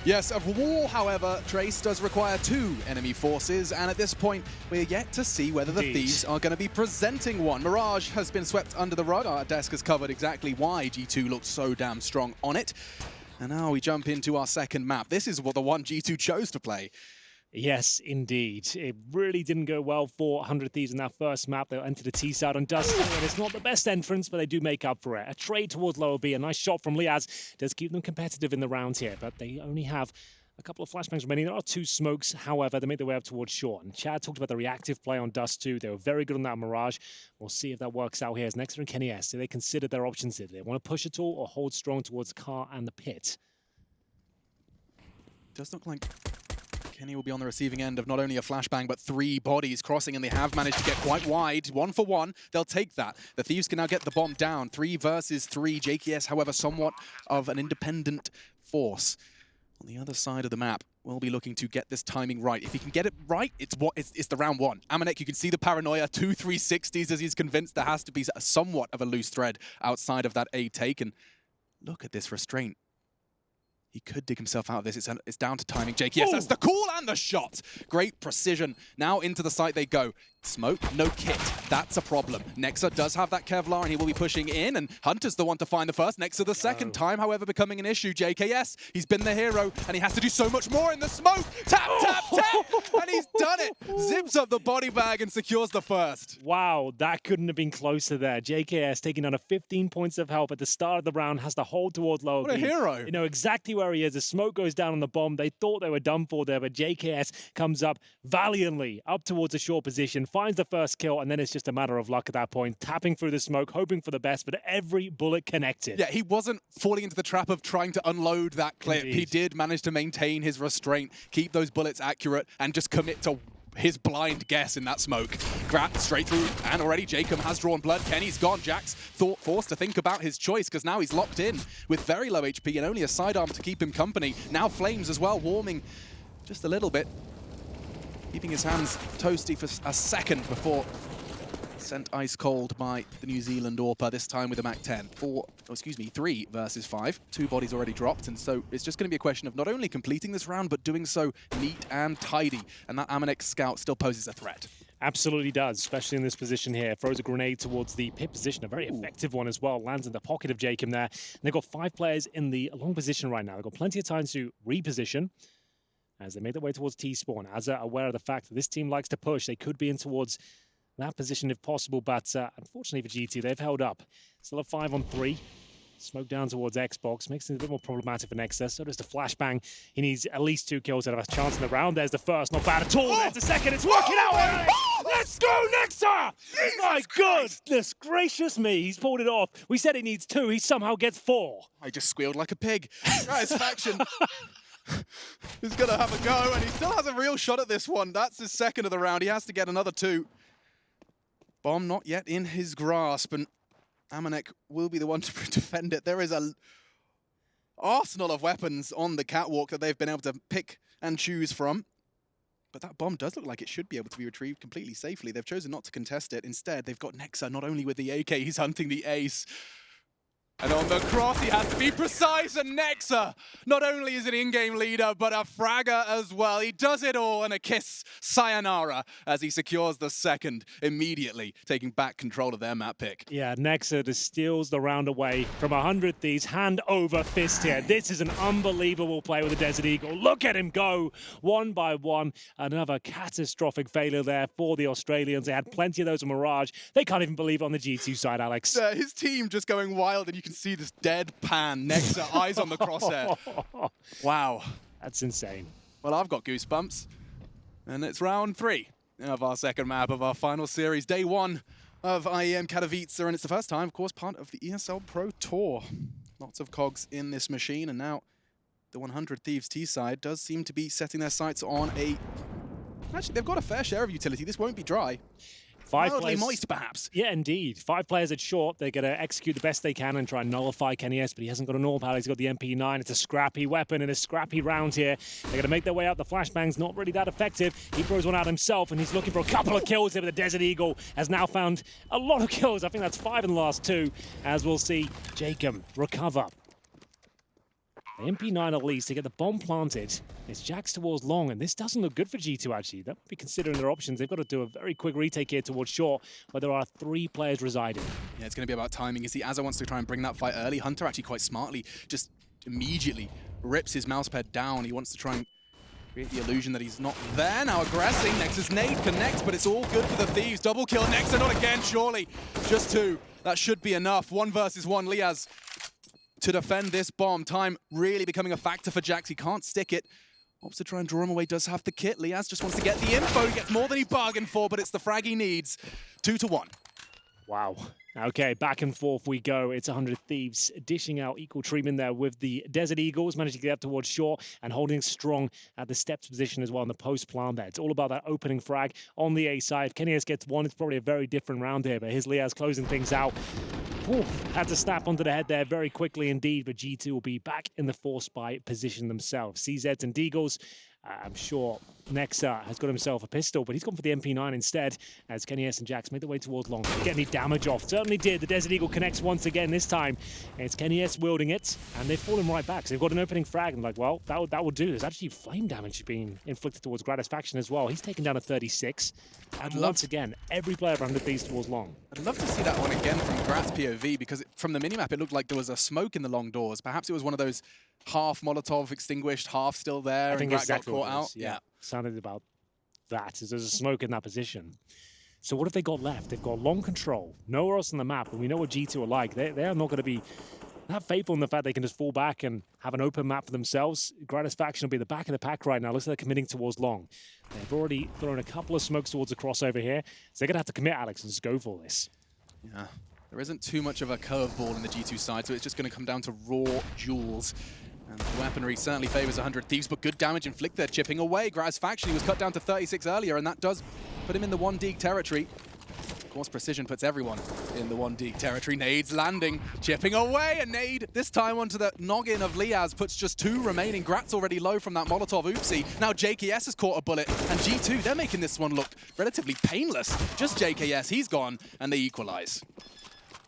Yes, of war, however, Trace does require 2 enemy forces, and at this point, we're yet to see whether the Thieves are going to be presenting one. Mirage has been swept under the rug. Our desk has covered exactly why G2 looked so damn strong on it. And now we jump into our second map. This is what the one G2 chose to play. Yes, indeed. It really didn't go well for 100 Thieves in that first map. They'll enter the T side on Dust2, and it's not the best entrance, but they do make up for it. A trade towards lower B, a nice shot from Liaz does keep them competitive in the round here, but they only have a couple of flashbangs remaining. There are 2 smokes, however, they make their way up towards short. And Chad talked about the reactive play on Dust2. They were very good on that Mirage. We'll see if that works out here. As Nexer and Kenny S, do they consider their options here? Do they want to push at all or hold strong towards the car and the pit? Does look like Kenny will be on the receiving end of not only a flashbang, but 3 bodies crossing, and they have managed to get quite wide. 1 for 1, they'll take that. The Thieves can now get the bomb down. 3 versus 3. JKS, however, somewhat of an independent force. On the other side of the map, we'll be looking to get this timing right. If he can get it right, it's the round 1. Amanek, you can see the paranoia, 2 360s as he's convinced there has to be somewhat of a loose thread outside of that A take. And look at this restraint. He could dig himself out of this. It's down to timing. JKS, that's the call and the shot. Great precision. Now into the site they go. Smoke, no kit. That's a problem. Nexa does have that Kevlar, and he will be pushing in, and Hunter's the one to find the first. Nexa the second time, however, becoming an issue. JKS, he's been the hero, and he has to do so much more in the smoke. Tap, tap, tap, and he's done it. Zips up the body bag and secures the first. Wow, that couldn't have been closer there. JKS taking on 15 points of help at the start of the round, has to hold towards lower B. What a hero. You know exactly where he is. The smoke goes down on the bomb. They thought they were done for there, but JKS comes up valiantly up towards a short position, finds the first kill, and then it's just a matter of luck at that point, tapping through the smoke, hoping for the best, but every bullet connected. Yeah, he wasn't falling into the trap of trying to unload that clip. Indeed. He did manage to maintain his restraint, keep those bullets accurate, and just commit to his blind guess in that smoke. Grat straight through, and already Jacob has drawn blood. Kenny's gone. Jack's forced to think about his choice, because now he's locked in with very low HP and only a sidearm to keep him company. Now Flames as well, warming just a little bit, keeping his hands toasty for a second before sent ice cold by the New Zealand AWPer, this time with a MAC-10. 3 versus 5. 2 bodies already dropped, and so it's just going to be a question of not only completing this round, but doing so neat and tidy. And that Amanek scout still poses a threat. Absolutely does, especially in this position here. Throws a grenade towards the pit position, a very effective one as well. Lands in the pocket of Jacob there. And they've got 5 players in the long position right now. They've got plenty of time to reposition as they make their way towards T-spawn. As they're aware of the fact that this team likes to push, they could be in towards that position if possible, but unfortunately for G2, they've held up. Still a 5-on-3. Smoke down towards Xbox, makes things a bit more problematic for Nexus. So does the flashbang. He needs at least 2 kills to have a chance in the round. There's the first, not bad at all. There's the second, it's working out. Let's go, Nexa! My goodness gracious me, he's pulled it off. We said he needs 2, he somehow gets 4. I just squealed like a pig. Satisfaction. He's going to have a go, and he still has a real shot at this one. That's his second of the round. He has to get another 2. Bomb not yet in his grasp, and Amanek will be the one to defend it. There is an arsenal of weapons on the catwalk that they've been able to pick and choose from. But that bomb does look like it should be able to be retrieved completely safely. They've chosen not to contest it. Instead, they've got Nexa not only with the AK, he's hunting the ace. And on the cross, he has to be precise, and Nexa not only is an in-game leader, but a fragger as well. He does it all, and a kiss sayonara as he secures the second immediately, taking back control of their map pick. Yeah, Nexa just steals the round away from 100 Thieves, hand over fist here. This is an unbelievable play with the Desert Eagle. Look at him go, 1 by 1. Another catastrophic failure there for the Australians. They had plenty of those in Mirage. They can't even believe it on the G2 side, Alex. His team just going wild, and you can see this deadpan Nexa, eyes on the crosshair. Wow. That's insane. Well, I've got goosebumps. And it's round 3 of our second map of our final series. Day 1 of IEM Katowice, and it's the first time, of course, part of the ESL Pro Tour. Lots of cogs in this machine, and now the 100 Thieves T side does seem to be setting their sights on a... Actually, they've got a fair share of utility. This won't be dry. 5 Mildly players, moist, perhaps. Yeah, indeed. 5 players at short. They're going to execute the best they can and try and nullify Kenny S, but he hasn't got an AWP pal. He's got the MP9. It's a scrappy weapon and a scrappy round here. They're going to make their way out. The flashbang's not really that effective. He throws one out himself, and he's looking for a couple of kills here, but the Desert Eagle has now found a lot of kills. I think that's 5 in the last 2, as we'll see Jacob recover. The MP9 at least to get the bomb planted. It's Jax towards long, and this doesn't look good for G2 actually. They'll be considering their options. They've got to do a very quick retake here towards short, where there are 3 players residing. Yeah, it's going to be about timing. You see, Azza wants to try and bring that fight early. Hunter actually quite smartly just immediately rips his mousepad down. He wants to try and create the illusion that he's not there. Now aggressing. Nexus nade connects, but it's all good for the Thievs. Double kill. Nexus not again, surely. Just 2. That should be enough. 1 versus 1. Liaz to defend this bomb. Time really becoming a factor for Jax. He can't stick it. Wants to try and draw him away, does have the kit. Liaz just wants to get the info. He gets more than he bargained for, but it's the frag he needs. 2-1. Wow. Okay, back and forth we go. It's 100 Thievs dishing out equal treatment there with the Desert Eagles, managing to get up towards shore and holding strong at the steps position as well in the post plan there. It's all about that opening frag on the A side. If Katowice gets one, it's probably a very different round here, but here's Liaz closing things out. Ooh, had to snap onto the head there very quickly indeed, but G2 will be back in the 4-spy position themselves. CZs and Deagles, I'm sure Nexa has got himself a pistol, but he's gone for the MP9 instead as Katowice and Jax made their way towards long. Didn't get any damage off. Certainly did. The Desert Eagle connects once again this time. It's Katowice wielding it, and they've fallen right back. So they've got an opening frag, and like, well, that will do. There's actually flame damage being inflicted towards Gratisfaction as well. He's taken down a 36. And once again, every player of 100 Thieves towards long. I'd love to see that one again from Grat's POV, because from the minimap it looked like there was a smoke in the long doors. Perhaps it was one of those half Molotov extinguished, half still there, I think and Grat exactly got caught out. Yeah. Sounded about that. There's a smoke in that position. So what have they got left? They've got long control, nowhere else on the map, and we know what G2 are like. They are not going to be that faithful in the fact they can just fall back and have an open map for themselves. Gratisfaction will be the back of the pack right now. Looks like they're committing towards long. They've already thrown a couple of smokes towards a crossover here, so they're going to have to commit, Alex, and just go for this. Yeah, there isn't too much of a curveball in the G2 side, so it's just going to come down to raw duels. And the weaponry certainly favors 100 Thieves, but good damage inflicted, chipping away. Gratisfaction, he was cut down to 36 earlier, and that does put him in the 1 Deeg territory. Of course, precision puts everyone in the 1 Deeg territory. Nades landing, chipping away, a nade this time onto the noggin of Liaz, puts just 2 remaining. Grat's already low from that Molotov oopsie. Now JKS has caught a bullet, and G2, they're making this one look relatively painless. Just JKS, he's gone, and they equalize.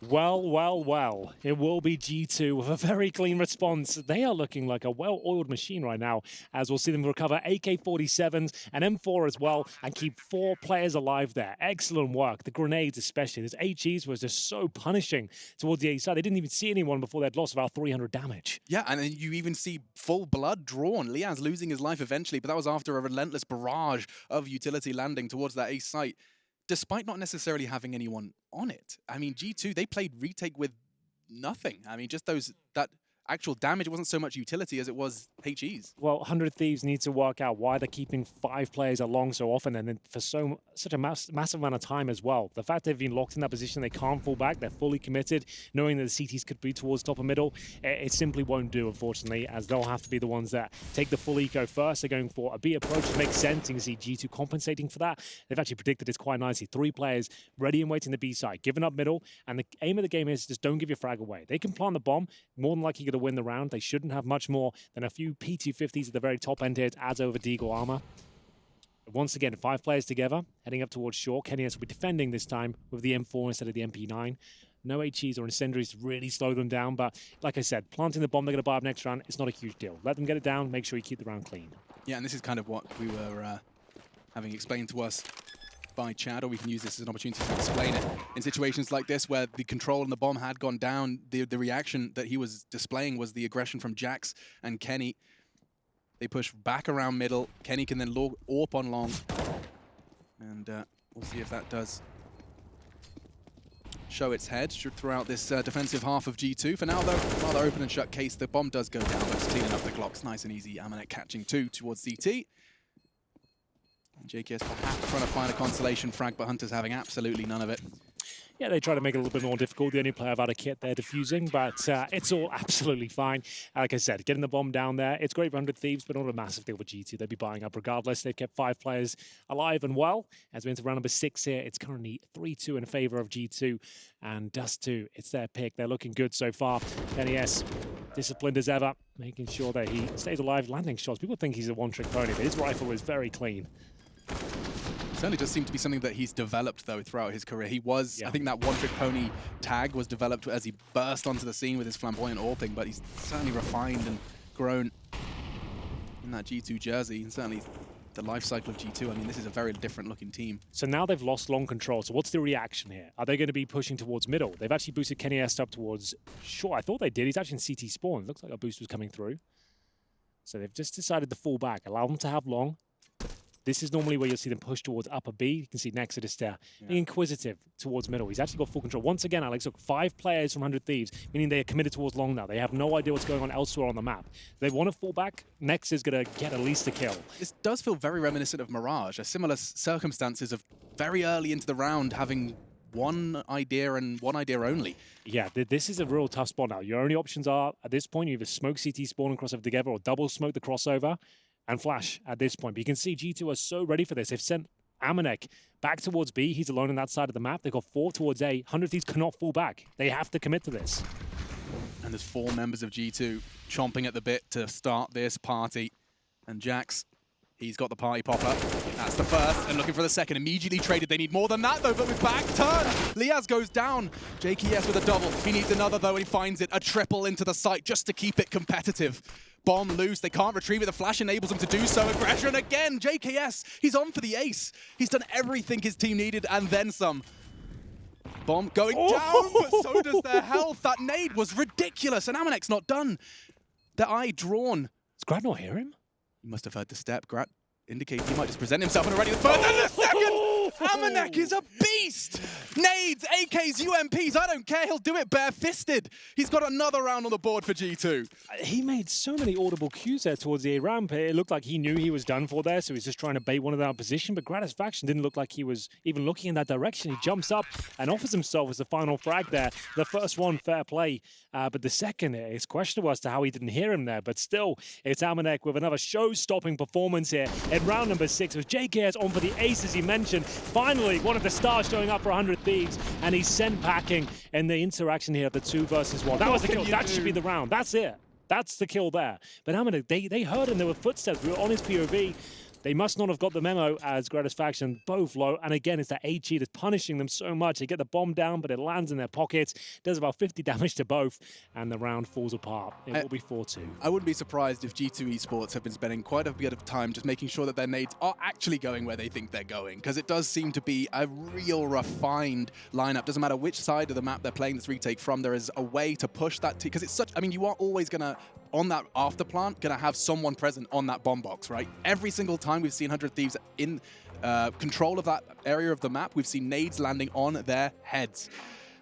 Well, well, well. It will be G2 with a very clean response. They are looking like a well-oiled machine right now, as we'll see them recover AK-47s and M4 as well, and keep 4 players alive there. Excellent work. The grenades especially. This HEs was just so punishing towards the A side. They didn't even see anyone before they'd lost about 300 damage. Yeah, and then you even see full blood drawn. Liaz losing his life eventually, but that was after a relentless barrage of utility landing towards that A site, despite not necessarily having anyone on it. I mean, G2, they played retake with nothing. I mean, just that actual damage wasn't so much utility as it was HEs. Well, 100 Thieves need to work out why they're keeping 5 players along so often and then for such a massive amount of time as well. The fact they've been locked in that position, they can't fall back, they're fully committed, knowing that the CTs could be towards top and middle, it simply won't do, unfortunately, as they'll have to be the ones that take the full eco first. They're going for a B approach, which makes sense. You can see G2 compensating for that. They've actually predicted this quite nicely. 3 players ready and waiting the B side, giving up middle, and the aim of the game is just don't give your frag away. They can plant the bomb, more than likely going to win the round. They shouldn't have much more than a few P250s at the very top end here. It adds over Deagle armor. Once again, 5 players together, heading up towards short. Katowice will be defending this time with the M4 instead of the MP9. No HEs or incendiaries to really slow them down, but like I said, planting the bomb they're going to buy up next round, it's not a huge deal. Let them get it down, make sure you keep the round clean. Yeah, and this is kind of what we were having explained to us by Chad, or we can use this as an opportunity to explain it. In situations like this where the control on the bomb had gone down, the reaction that he was displaying was the aggression from Jax and Kenny. They push back around middle. Kenny can then AWP on long. And we'll see if that does show its head throughout this defensive half of G2. For now, though, rather open and shut case. The bomb does go down, but it's cleaning up the Glocks. Nice and easy. Amanek catching 2 towards CT. JKS perhaps trying to find a consolation frag, but Hunter's having absolutely none of it. Yeah, they try to make it a little bit more difficult. The only player without a kit they're defusing, but it's all absolutely fine. Like I said, getting the bomb down there, it's great for 100 Thieves, but not a massive deal for G2. They'll be buying up regardless. They've kept 5 players alive and well. As we enter round number 6 here, it's currently 3-2 in favor of G2 and Dust2. It's their pick. They're looking good so far. NES, disciplined as ever, making sure that he stays alive, landing shots. People think he's a one-trick pony, but his rifle is very clean. Certainly does seem to be something that he's developed, though, throughout his career. He was, I think that one-trick pony tag was developed as he burst onto the scene with his flamboyant AWPing, but he's certainly refined and grown in that G2 jersey, and certainly the life cycle of G2. I mean, this is a very different looking team. So now they've lost long control. So what's the reaction here? Are they going to be pushing towards middle? They've actually boosted Kenny Est up towards short. I thought they did. He's actually in CT spawn. Looks like a boost was coming through. So they've just decided to fall back, allow them to have long. This is normally where you'll see them push towards upper B. You can see Nexodus there, being inquisitive towards middle. He's actually got full control. Once again, Alex, look, 5 players from 100 Thieves, meaning they are committed towards long now. They have no idea what's going on elsewhere on the map. They want to fall back. Nex is going to get at least a kill. This does feel very reminiscent of Mirage, a similar circumstances of very early into the round having one idea and one idea only. Yeah, this is a real tough spot now. Your only options are, at this point, you either smoke CT spawn and crossover together or double smoke the crossover and flash at this point. But you can see G2 are so ready for this. They've sent Amanek back towards B. He's alone on that side of the map. They've got 4 towards A. 100 Thieves cannot fall back. They have to commit to this. And there's 4 members of G2 chomping at the bit to start this party. And Jax, he's got the party popper. That's the first, and looking for the second. Immediately traded. They need more than that, though, but with back turn. Liaz goes down. JKS with a double. He needs another, though, and he finds it. A triple into the site just to keep it competitive. Bomb loose. They can't retrieve it. The flash enables them to do so. Aggression again. JKS, he's on for the ace. He's done everything his team needed, and then some. Bomb going down, but so does their health. That nade was ridiculous, and Amanek's not done. Their eye drawn. Does Grad not hear him? He must have heard the step. Grat indicates he might just present himself and already the first and the second! Amanek is a beast! Nades, AKs, UMPs, I don't care. He'll do it bare-fisted. He's got another round on the board for G2. He made so many audible cues there towards the A ramp. It looked like he knew he was done for there, so he's just trying to bait one of them out of position. But Gratisfaction didn't look like he was even looking in that direction. He jumps up and offers himself as the final frag there. The first one, fair play. But the second, it's questionable as to how he didn't hear him there. But still, it's Amanek with another show-stopping performance here in round number 6. With JKS on for the ace, as he mentioned. Finally, one of the stars showing up for 100 Thieves, and he's sent packing in the interaction here of the 2 versus 1. That was the kill. That should be the round. That's it. That's the kill there. But Amanek, they heard him. There were footsteps. We were on his POV. They must not have got the memo as Gratisfaction, both low. And again, it's that HE that's punishing them so much. They get the bomb down, but it lands in their pockets. Does about 50 damage to both, and the round falls apart. It will be 4-2. I wouldn't be surprised if G2 Esports have been spending quite a bit of time just making sure that their nades are actually going where they think they're going, because it does seem to be a real refined lineup. Doesn't matter which side of the map they're playing this retake from, there is a way to push that, because it's such, I mean, you are always going to, on that after plant, going to have someone present on that bomb box, right? Every single time we've seen 100 Thieves in control of that area of the map, we've seen nades landing on their heads.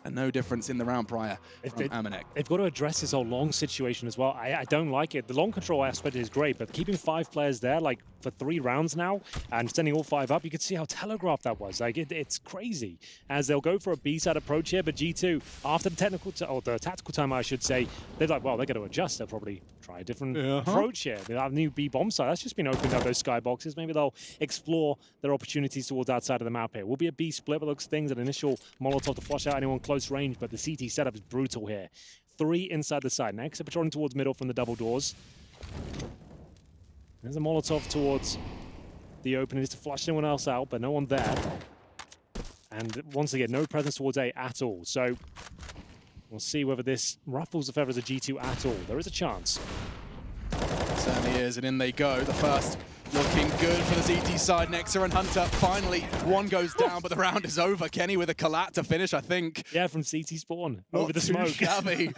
And no difference in the round prior from Amanek. They've got to address this whole long situation as well. I don't like it. The long control aspect is great, but keeping 5 players there, like for 3 rounds now, and sending all 5 up, you can see how telegraphed that was. Like it's crazy. As they'll go for a B-side approach here, but G2, after the technical, or the tactical time, I should say, they're like, well, they're going to adjust. They'll probably try a different approach here. They have a new B bomb site. That's just been opened up, those skyboxes. Maybe they'll explore their opportunities towards that side of the map here. Will be a B split, but looks things, an initial Molotov to flush out anyone close range, but the CT setup is brutal here. 3 inside the side. Next, patrolling towards middle from the double doors. There's a Molotov towards the opening just to flush anyone else out, but no one there. And once again, no presence towards A at all. So we'll see whether this ruffles the feathers of G2 at all. There is a chance. It certainly is, and in they go. The first looking good for the CT side. Nexa and Hunter, finally, one goes down, but the round is over. Kenny with a collat to finish, I think. Yeah, from CT spawn, Not over the too smoke. Shabby.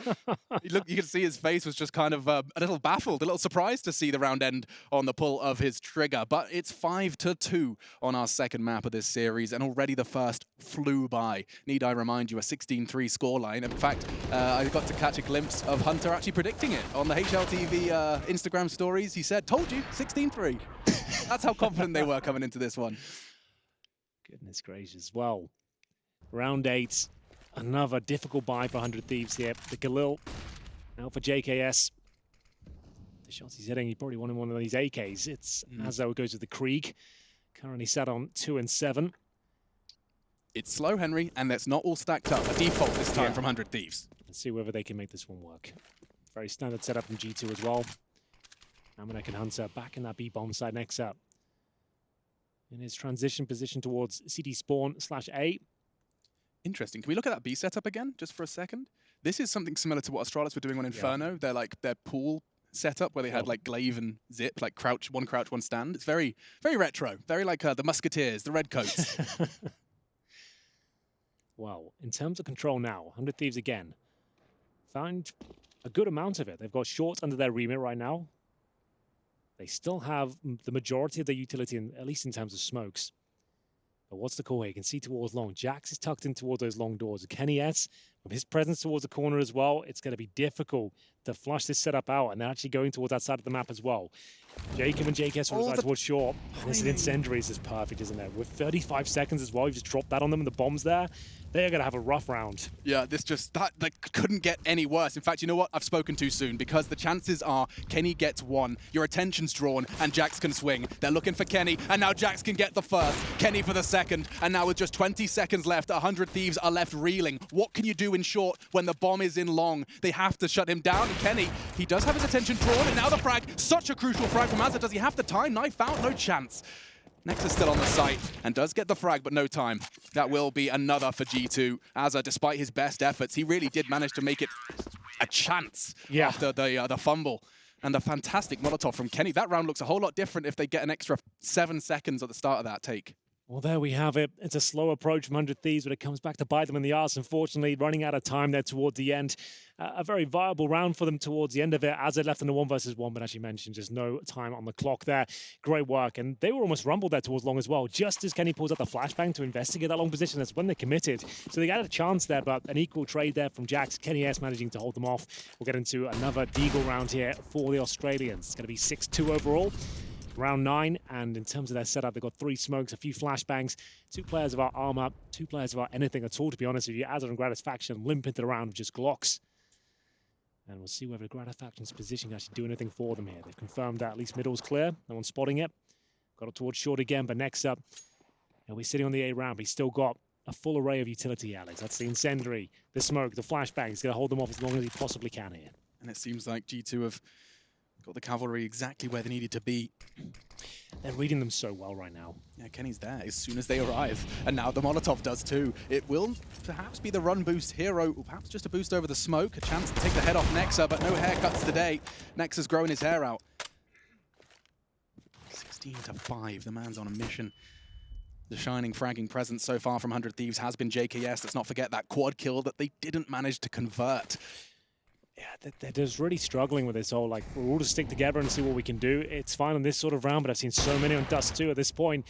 Look, you can see his face was just kind of a little baffled, a little surprised to see the round end on the pull of his trigger. But it's 5-2 on our second map of this series, and already the first flew by. Need I remind you, a 16-3 scoreline. In fact, I got to catch a glimpse of Hunter actually predicting it on the HLTV Instagram stories. He said, told you, 16-3. That's how confident they were coming into this one. Goodness gracious. Well, round 8, another difficult buy for 100 Thieves here. The Galil out for JKS. The shots he's hitting, he probably wanted one of these AKs. It's as though it goes with the Krieg. Currently sat on 2 and 7. It's slow, Henry, and that's not all stacked up. A default this time from 100 Thieves. Let's see whether they can make this one work. Very standard setup from G2 as well. Amanek and Hunter back in that B-bomb side next up. In his transition position towards CD spawn /A. Interesting. Can we look at that B setup again, just for a second? This is something similar to what Astralis were doing on Inferno. They're like their pool setup where they had like glaive and zip, like one crouch, one stand. It's very, very retro, very like the Musketeers, the Redcoats. Well, in terms of control now, 100 Thieves again found a good amount of it. They've got shorts under their remit right now. They still have the majority of their utility, at least in terms of smokes. But what's the call here? You can see towards long. Jax is tucked in towards those long doors. Kenny S, with his presence towards the corner as well, it's going to be difficult to flush this setup out, and they're actually going towards that side of the map as well. Jacob and JKS will reside towards short. And this incendiary is just perfect, isn't it? With 35 seconds as well, you just dropped that on them and the bombs there. They're going to have a rough round. Yeah, that couldn't get any worse. In fact, you know what? I've spoken too soon, because the chances are Kenny gets one, your attention's drawn, and Jax can swing. They're looking for Kenny, and now Jax can get the first, Kenny for the second, and now with just 20 seconds left, 100 Thieves are left reeling. What can you do in short when the bomb is in long? They have to shut him down, and Kenny, he does have his attention drawn, and now the frag, such a crucial frag from Azza. Does he have the time? Knife out, no chance. Nexus still on the site and does get the frag, but no time. That will be another for G2. Azza, despite his best efforts, he really did manage to make it a chance after the fumble. And the fantastic Molotov from Kenny. That round looks a whole lot different if they get an extra 7 seconds at the start of that take. Well, there we have it. It's a slow approach from 100 Thieves, but it comes back to bite them in the arse, unfortunately, running out of time there towards the end. A very viable round for them towards the end of it, as it left in the 1 versus 1, but as you mentioned, just no time on the clock there. Great work, and they were almost rumbled there towards long as well. Just as Kenny pulls out the flashbang to investigate that long position, that's when they committed. So they got a chance there, but an equal trade there from Jax. Kenny S managing to hold them off. We'll get into another Deagle round here for the Australians. It's going to be 6-2 overall. Round 9, and in terms of their setup, they've got 3 smokes, a few flashbangs, 2 players of our armor, 2 players of our anything at all, to be honest with you. Azza and Gratiffaction limp into the round with just Glocks. And we'll see whether Gratifaction's position can actually do anything for them here. They've confirmed that at least middle's clear. No one's spotting it. Got it towards short again, but next up, we're sitting on the A round, but he's still got a full array of utility, Alex. That's the incendiary, the smoke, the flashbang. He's going to hold them off as long as he possibly can here. And it seems like G2 have got the cavalry exactly where they needed to be. They're reading them so well right now. Yeah, Kenny's there as soon as they arrive. And now the Molotov does too. It will perhaps be the run boost hero, or perhaps just a boost over the smoke. A chance to take the head off Nexa, but no haircuts today. Nexa's growing his hair out. 16-5, the man's on a mission. The shining fragging presence so far from 100 Thieves has been JKS. Let's not forget that quad kill that they didn't manage to convert. Yeah, they're just really struggling with this whole, like, we'll all just stick together and see what we can do. It's fine on this sort of round, but I've seen so many on Dust2 at this point.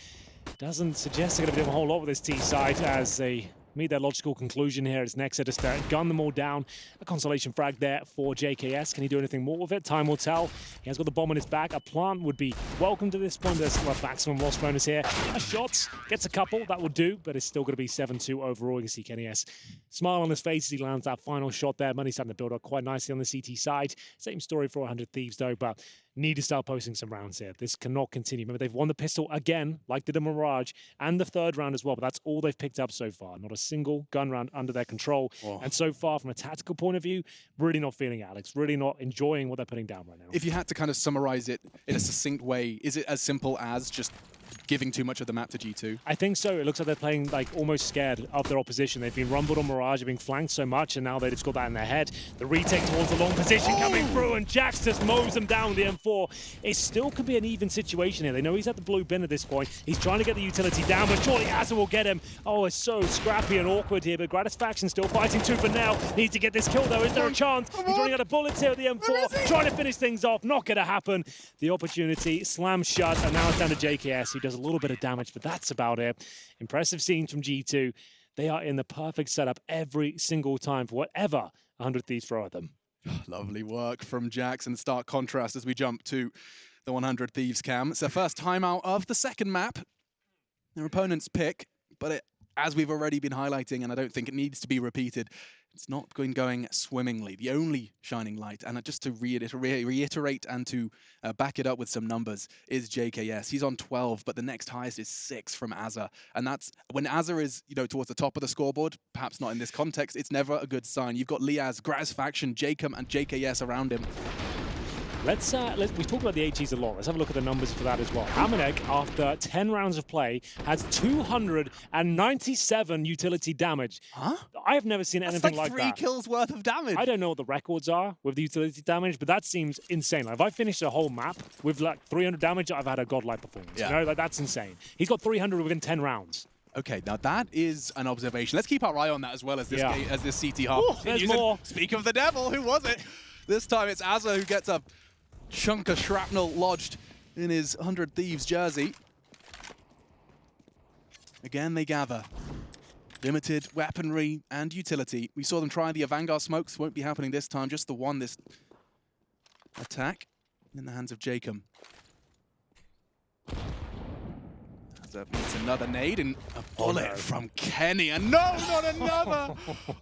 Doesn't suggest they're going to be doing a whole lot with this T side as they meet their logical conclusion here. It's Nexa just gun them all down. A consolation frag there for JKS. Can he do anything more with it? Time will tell. He has got the bomb on his back. A plant would be welcome to this point. There's a maximum loss bonus here. A shot gets a couple. That will do, but it's still going to be 7-2 overall. You can see Kenny S smile on his face as he lands that final shot there. Money starting to build up quite nicely on the CT side. Same story for 100 Thieves though, but need to start posting some rounds here. This cannot continue. Remember, they've won the pistol again, like did the Mirage, and the 3rd round as well, but that's all they've picked up so far. Not a single gun round under their control. Oh. And so far, from a tactical point of view, really not feeling it, Alex. Really not enjoying what they're putting down right now. If you had to kind of summarize it in a succinct way, is it as simple as just giving too much of the map to G2? I think so. It looks like they're playing like almost scared of their opposition. They've been rumbled on Mirage, they've been flanked so much, and now they've just got that in their head. The retake towards the long position coming through, and Jax just mows them down with the M4. It still could be an even situation here. They know he's at the blue bin at this point. He's trying to get the utility down, but surely Azza will get him. Oh, it's so scrappy and awkward here, but Gratiffaction still fighting tooth and nail. Needs to get this kill though. Is there a chance? He's running out of bullets here with the M4, trying to finish things off. Not going to happen. The opportunity slams shut, and now it's down to JKS, who does a little bit of damage, but that's about it. Impressive scenes from G2. They are in the perfect setup every single time for whatever 100 Thieves throw at them. Lovely work from Jax, and stark contrast as we jump to the 100 Thieves cam. It's their first timeout of the 2nd map. Their opponent's pick, but as we've already been highlighting, and I don't think it needs to be repeated, it's not going swimmingly. The only shining light, and just to reiterate and to back it up with some numbers, is JKS. He's on 12, but the next highest is 6 from Azza. And that's, when Azza is, towards the top of the scoreboard, perhaps not in this context, it's never a good sign. You've got Liaz, Gratiffaction, Jacob, and JKS around him. Let's we talked about the HEs a lot. Let's have a look at the numbers for that as well. Amanek, after 10 rounds of play, has 297 utility damage. Huh? I have never seen anything like like that. 3 kills worth of damage. I don't know what the records are with the utility damage, but that seems insane. Like, if I finished a whole map with like 300 damage, I've had a godlike performance. Yeah. You know, like, that's insane. He's got 300 within 10 rounds. Okay, now that is an observation. Let's keep our eye on that as well as this as this CT half. Ooh, there's more. Speak of the devil, who was it? This time it's Azza who gets a chunk of shrapnel lodged in his 100 Thieves jersey. Again, they gather. Limited weaponry and utility. We saw them try the Vanguard smokes. Won't be happening this time. Just the one, this attack in the hands of Jacob. It's another nade and a bullet from Kenny. And no, not another!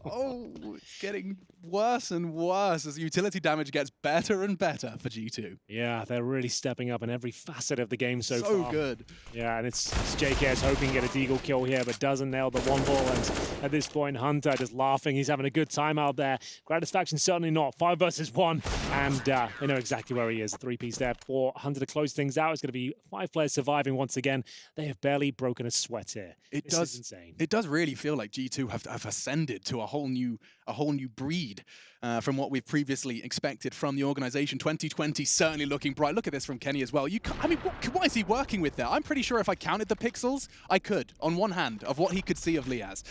Oh, it's getting worse and worse as utility damage gets better and better for G2. Yeah, they're really stepping up in every facet of the game so far. So good. Yeah, and it's JKS hoping to get a deagle kill here, but doesn't nail the one ball. And at this point, Hunter just laughing. He's having a good time out there. Gratisfaction certainly not. 5 versus 1. And they know exactly where he is. 3-piece there for Hunter to close things out. It's going to be 5 players surviving once again. They have barely broken a sweat here. This is insane. It does really feel like G2 have ascended to a whole new breed from what we've previously expected from the organization. 2020 certainly looking bright. Look at this from Kenny as well. I mean, what is he working with there? I'm pretty sure if I counted the pixels, I could on one hand of what he could see of Liaz.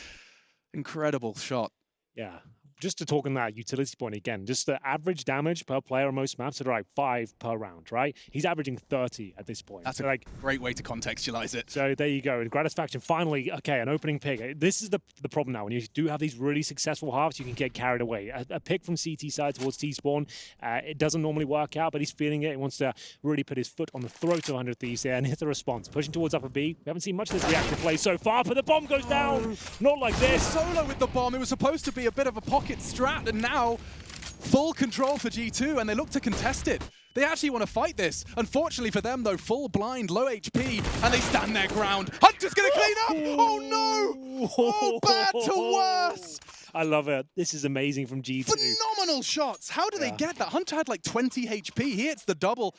Incredible shot. Yeah. Just to talk on that utility point again, just the average damage per player on most maps are like 5 per round, right? He's averaging 30 at this point. That's so a great way to contextualize it. So there you go. And Gratisfaction finally, okay, an opening pick. This is the problem now. When you do have these really successful halves, you can get carried away. A pick from CT side towards T-Spawn, it doesn't normally work out, but he's feeling it. He wants to really put his foot on the throat of 100 Thieves there and hit the response. Pushing towards upper B. We haven't seen much of this reactive play so far, but the bomb goes down. Not like this. Solo with the bomb. It was supposed to be a bit of a pocket strat, and now full control for G2, and they look to contest it. They actually want to fight this. Unfortunately for them, though, full blind, low HP, and they stand their ground. Hunter's going to clean up! Oh, no! Oh, bad to worse! I love it. This is amazing from G2. Phenomenal shots! How do they get that? Hunter had like 20 HP. He hits the double.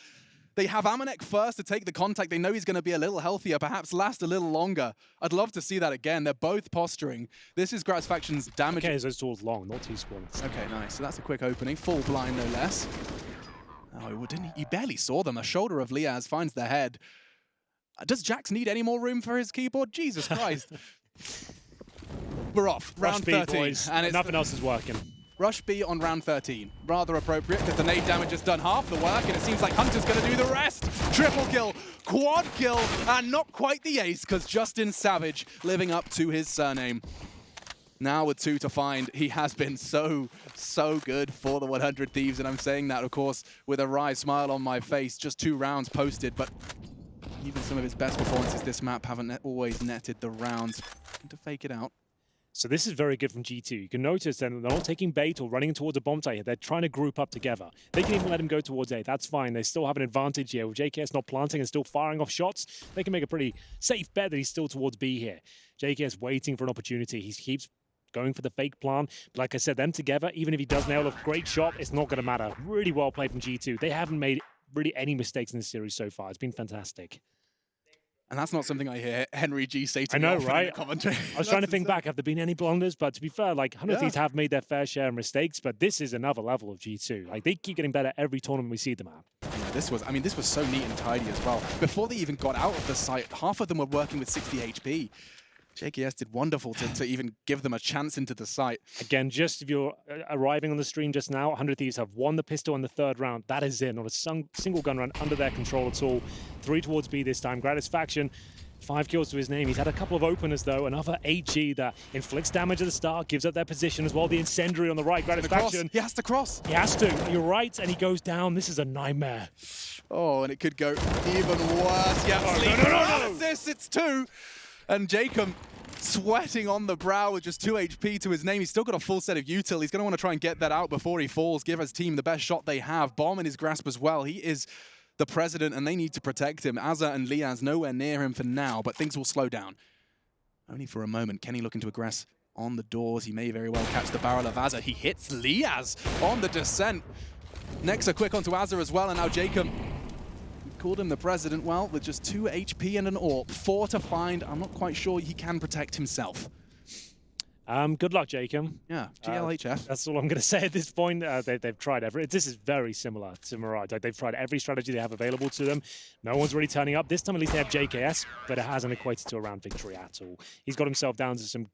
They have Amanek first to take the contact. They know he's going to be a little healthier, perhaps last a little longer. I'd love to see that again. They're both posturing. This is Gratisfaction's damage. Okay, so it's towards long, not T-Spawn. Okay, nice. So that's a quick opening. Full blind, no less. Oh, didn't he? You barely saw them. A shoulder of Liaz finds the head. Does Jax need any more room for his keyboard? Jesus Christ. We're off. Round 13. Boys. And nothing else is working. Rush B on round 13. Rather appropriate because the nade damage has done half the work and it seems like Hunter's going to do the rest. Triple kill, quad kill, and not quite the ace because Justin Savage living up to his surname. Now with 2 to find, he has been so good for the 100 Thieves, and I'm saying that, of course, with a wry smile on my face. Just 2 rounds posted, but even some of his best performances this map haven't always netted the rounds. To fake it out. So this is very good from G2. You can notice that they're not taking bait or running towards a bomb site here. They're trying to group up together. They can even let him go towards A. That's fine. They still have an advantage here. With JKS not planting and still firing off shots, they can make a pretty safe bet that he's still towards B here. JKS waiting for an opportunity. He keeps going for the fake plan. But like I said, them together, even if he does nail a great shot, it's not going to matter. Really well played from G2. They haven't made really any mistakes in this series so far. It's been fantastic. And that's not something I hear Henry G say to me. I know, right? Commentary. I was trying to think back, have there been any blunders? But to be fair, like, 100 Thieves have made their fair share of mistakes, but this is another level of G2. Like, they keep getting better every tournament we see them at. Yeah, this was so neat and tidy as well. Before they even got out of the site, half of them were working with 60 HP. JKS did wonderful to even give them a chance into the site. Again, just if you're arriving on the stream just now, 100 Thieves have won the pistol in the 3rd round. That is it. Not a single gun run under their control at all. 3 towards B this time. Gratisfaction, 5 kills to his name. He's had a couple of openers, though. Another HE that inflicts damage at the start, gives up their position as well. The incendiary on the right. Gratisfaction. He has to cross. He has to. You're right, and he goes down. This is a nightmare. Oh, and it could go even worse. Yeah, analysis. It's 2. And Jacob sweating on the brow with just 2 HP to his name. He's still got a full set of util. He's going to want to try and get that out before he falls, give his team the best shot they have. Bomb in his grasp as well. He is the president, and they need to protect him. Azza and Liaz nowhere near him for now, but things will slow down. Only for a moment. Kenny looking to aggress on the doors. He may very well catch the barrel of Azza. He hits Liaz on the descent. Nexa quick onto Azza as well, and now Jacob called him the president. Well, with just 2 HP and an AWP, 4 to find. I'm not quite sure he can protect himself. Good luck, Jacob. Yeah, GLHF. That's all I'm going to say at this point. They've tried every. This is very similar to Mirage. Like, they've tried every strategy they have available to them. No one's really turning up. This time, at least they have JKS, but it hasn't equated to a round victory at all. He's got himself down to some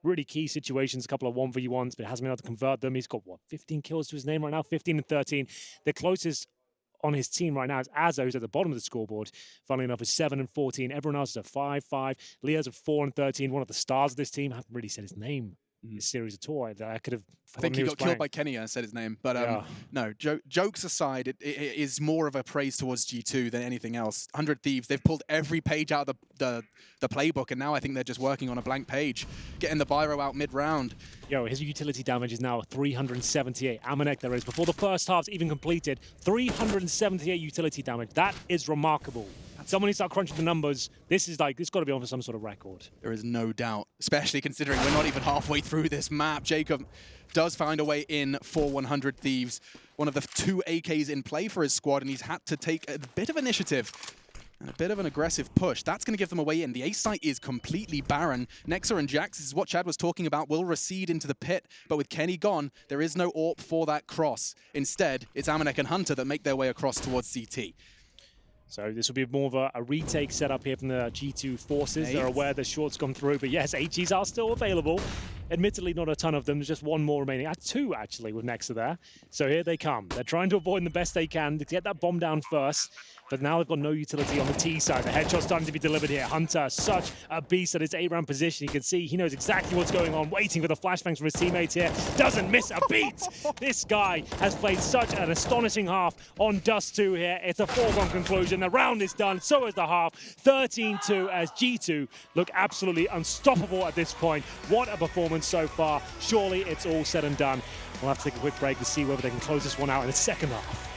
really key situations, a couple of 1v1s, but hasn't been able to convert them. He's got, what, 15 kills to his name right now? 15 and 13. The closest on his team right now is Azza, who's at the bottom of the scoreboard. Funnily enough, is 7 and 14. Everyone else is at 5-5. Leah's at 4 and 13. One of the stars of this team. I haven't really said his name this series at all. I could have. I think he got killed by Kenny and said his name. But yeah. No, jokes aside, it is more of a praise towards G2 than anything else. 100 Thievs, they've pulled every page out of the playbook, and now I think they're just working on a blank page, getting the Byro out mid-round. Yo, his utility damage is now 378. Amanek there is. Before the first half's even completed, 378 utility damage. That is remarkable. Someone needs to start crunching the numbers. This is like, it's got to be on for some sort of record. There is no doubt, especially considering we're not even halfway through this map. Jacob does find a way in for 100 Thievs. One of the 2 AKs in play for his squad, and he's had to take a bit of initiative and a bit of an aggressive push. That's going to give them a way in. The A site is completely barren. Nexa and Jax, this is what Chad was talking about, will recede into the pit, but with Kenny gone, there is no AWP for that cross. Instead, it's Amanek and Hunter that make their way across towards CT. So this will be more of a retake setup here from the G2 forces. They're aware the short's gone through, but yes, HGs are still available. Admittedly, not a ton of them. There's just 1 more remaining. 2, actually, with Nexa there. So here they come. They're trying to avoid the best they can to get that bomb down first. But now they've got no utility on the T side. The headshot's starting to be delivered here. Hunter, such a beast at his A-round position. You can see he knows exactly what's going on, waiting for the flashbangs from his teammates here. Doesn't miss a beat. This guy has played such an astonishing half on Dust2 here. It's a foregone conclusion. The round is done. So is the half. 13-2 as G2 look absolutely unstoppable at this point. What a performance so far. Surely it's all said and done. We'll have to take a quick break to see whether they can close this one out in the second half.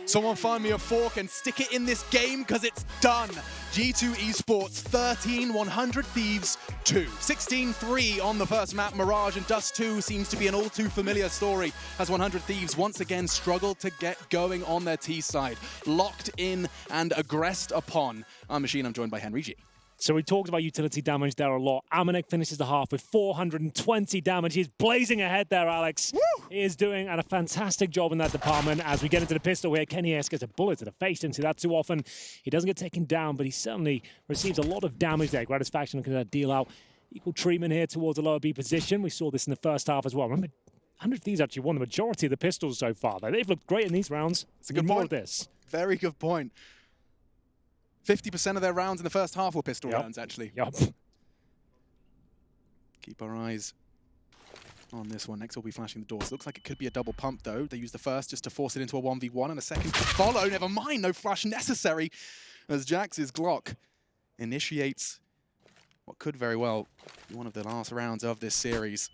Someone find me a fork and stick it in this game, because it's done. G2 Esports 13, 100 Thieves 2. 16-3 on the first map. Mirage and Dust2 seems to be an all too familiar story, as 100 Thieves once again struggled to get going on their T side. Locked in and aggressed upon. I'm Machine, I'm joined by Henry G. So we talked about utility damage there a lot. Amanek finishes the half with 420 damage. He's blazing ahead there, Alex. Woo! He is doing a fantastic job in that department. As we get into the pistol here, Kenny S gets a bullet to the face. Didn't see that too often. He doesn't get taken down, but he certainly receives a lot of damage there. Gratisfaction can deal out equal treatment here towards the lower B position. We saw this in the first half as well. Remember, 100 Thieves actually won the majority of the pistols so far. They've looked great in these rounds. It's a good more point. of this. Very good point. 50% of their rounds in the first half were pistol rounds, actually. Yep. Keep our eyes on this one. Next, we'll be flashing the doors. Looks like it could be a double pump, though. They use the first just to force it into a 1v1, and a second to follow. Never mind, no flash necessary, as Jax's Glock initiates what could very well be one of the last rounds of this series.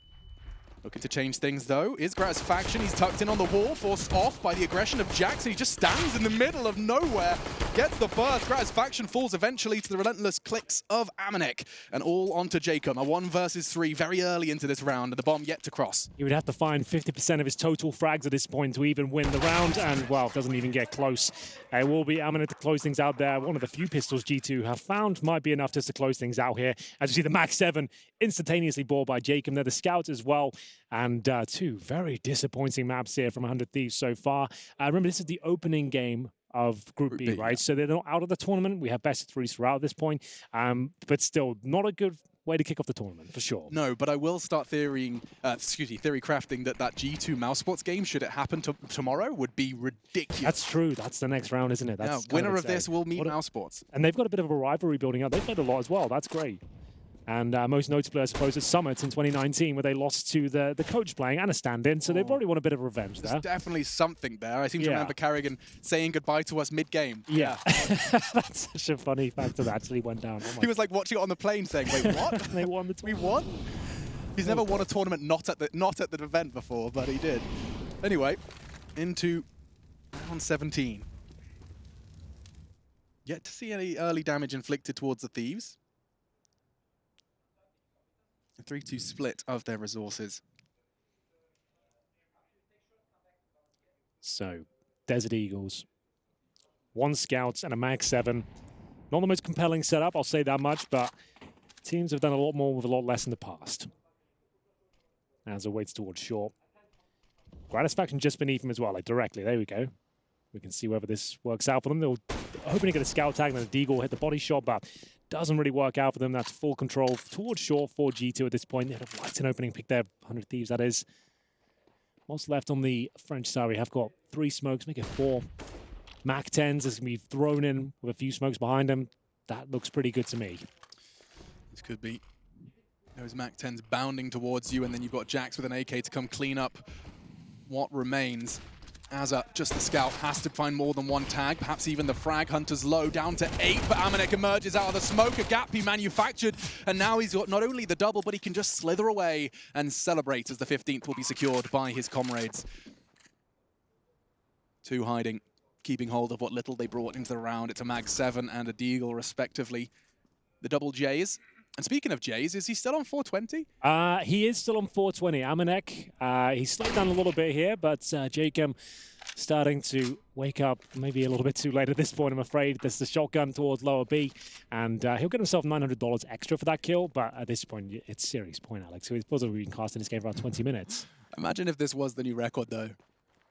Looking to change things, though, is Gratisfaction. He's tucked in on the wall, forced off by the aggression of Jax, and he just stands in the middle of nowhere, gets the burst. Gratisfaction falls eventually to the relentless clicks of Amanek, and all onto Jacob. A 1 versus 3 very early into this round, and the bomb yet to cross. He would have to find 50% of his total frags at this point to even win the round, and, well, doesn't even get close. It will be Amanek to close things out there. One of the few pistols G2 have found might be enough just to close things out here. As you see, the Max 7 instantaneously bought by Jacob. They're the scouts as well. And two very disappointing maps here from 100 Thieves so far. Remember, this is the opening game of Group B, right? Yeah. So they're not out of the tournament. We have best of threes throughout at this point. But still, not a good way to kick off the tournament, for sure. No, but I will start theory crafting that G2 Mouse Sports game, should it happen tomorrow, would be ridiculous. That's true. That's the next round, isn't it? That's winner of this will meet Mouse Sports. And they've got a bit of a rivalry building up. They've played a lot as well. That's great. And most notably, I suppose, at Summit in 2019, where they lost to the coach playing and a stand-in, so they probably want a bit of revenge there. There's definitely something there. I seem to remember Carrigan saying goodbye to us mid-game. Yeah. That's such a funny fact that actually went down. Oh, he was like watching it on the plane saying, wait, what? They won the tournament. We won? He's never won a tournament not at the event before, but he did. Anyway, into round 17. Yet to see any early damage inflicted towards the Thieves. A 3-2 split of their resources. So, Desert Eagles. 1 Scouts and a Mag 7. Not the most compelling setup, I'll say that much, but teams have done a lot more with a lot less in the past. As it waits towards short. Gratisfaction just beneath him as well, like directly. There we go. We can see whether this works out for them. They're hoping to get a scout tag, and then the Deagle hit the body shot, but doesn't really work out for them. That's full control towards short for G2 at this point. They have a lights and opening pick there. 100 Thieves, that is. What's left on the French side? We have got 3 smokes, make it 4. Mac 10s is going to be thrown in with a few smokes behind them. That looks pretty good to me. This could be those Mac 10s bounding towards you, and then you've got Jax with an AK to come clean up what remains. Azza, just the scout, has to find more than 1 tag, perhaps even the frag hunter's low, down to 8, but Amanek emerges out of the smoke, a gap he manufactured, and now he's got not only the double, but he can just slither away and celebrate as the 15th will be secured by his comrades. 2 hiding, keeping hold of what little they brought into the round. It's a Mag 7 and a Deagle, respectively. The double J's. And speaking of Jays, is he still on 420? He is still on 420. Amanek, he slowed down a little bit here, but Jacob starting to wake up maybe a little bit too late at this point, I'm afraid. There's the shotgun towards lower B, and he'll get himself $900 extra for that kill, but at this point, it's serious point, Alex. So he's supposedly been casting this game for around 20 minutes. Imagine if this was the new record, though.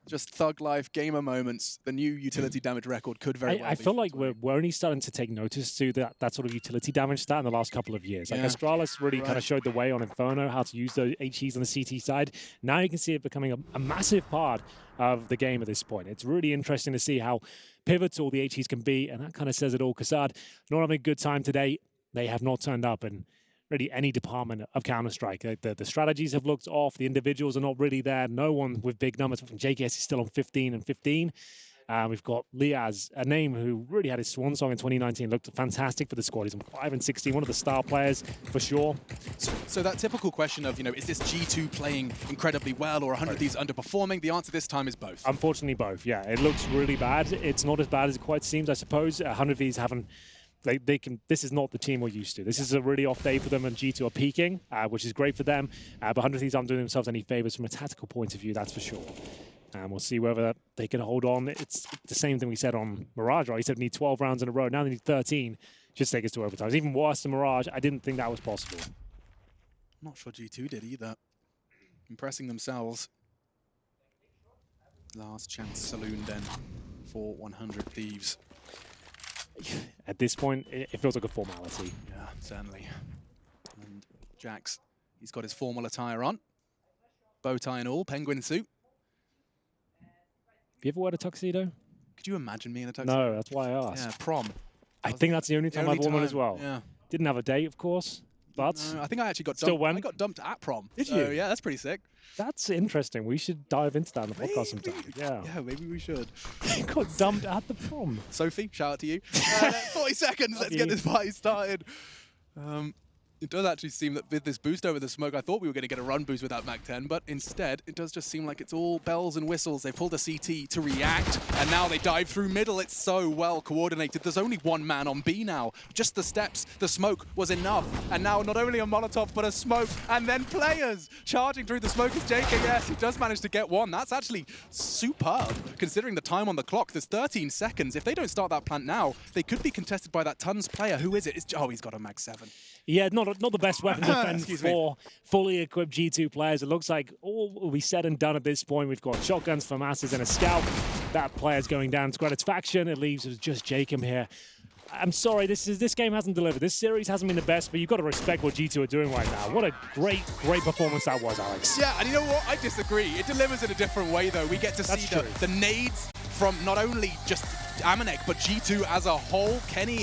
Just thug life, gamer moments, the new utility damage record could very well I be feel like we're only starting to take notice to that sort of utility damage stat in the last couple of years. Like Astralis really kind of showed the way on Inferno, how to use the HEs on the CT side. Now you can see it becoming a massive part of the game at this point. It's really interesting to see how pivotal the HEs can be, and that kind of says it all. Kassad not having a good time today. they have not turned up in really any department of Counter-Strike. The strategies have looked off. The individuals are not really there. No one with big numbers. JKS is still on 15 and 15. We've got Liaz, a name who really had his swan song in 2019, looked fantastic for the squad. He's on 5 and 16, one of the star players for sure. So that typical question of, is this G2 playing incredibly well or 100 Thieves underperforming? The answer this time is both. Unfortunately, both. Yeah, it looks really bad. It's not as bad as it quite seems, I suppose. 100 Thieves haven't. This is not the team we're used to. This is a really off day for them, and G2 are peaking, which is great for them. But 100 Thieves aren't doing themselves any favors from a tactical point of view, that's for sure. And we'll see whether they can hold on. It's the same thing we said on Mirage, right? He said we need 12 rounds in a row. Now they need 13. Just take us to overtime. It's even worse than Mirage. I didn't think that was possible. I'm not sure G2 did either. Impressing themselves. Last chance saloon then for 100 Thieves. At this point, it feels like a formality. Yeah, certainly. And Jax, he's got his formal attire on. Bow tie and all, penguin suit. Have you ever worn a tuxedo? Could you imagine me in a tuxedo? No, that's why I asked. Yeah, prom. I think that's the only time I've worn one as well. Yeah. Didn't have a date, of course, but I think I actually got still dumped. went. I got dumped at prom. Did so, you? Yeah, that's pretty sick. That's interesting. We should dive into that in the podcast sometime. Yeah. Yeah, maybe we should. You got dumped at the prom. Sophie, shout out to you. 40 seconds, let's get this party started. It does actually seem that with this boost over the smoke, I thought we were going to get a run boost without Mac 10, but instead, it does just seem like it's all bells and whistles. They pulled a CT to react, and now they dive through middle. It's so well coordinated. There's only one man on B now. Just the steps, the smoke was enough. And now not only a Molotov, but a smoke, and then players charging through the smoke is JKS. He does manage to get one. That's actually superb, considering the time on the clock. There's 13 seconds. If they don't start that plant now, they could be contested by that Tons player. Who is it? Oh, he's got a Mag 7. Yeah, not the best weapon defense for fully equipped G2 players. It looks like all will be said and done at this point. We've got shotguns for Masters and a scout. That player's going down to satisfaction. It leaves us just Jacob here. I'm sorry, this game hasn't delivered. This series hasn't been the best, but you've got to respect what G2 are doing right now. What a great performance that was, Alex. Yeah, and you know what? I disagree. It delivers in a different way, though. We get to see the nades from not only just Amanek, but G2 as a whole. Kenny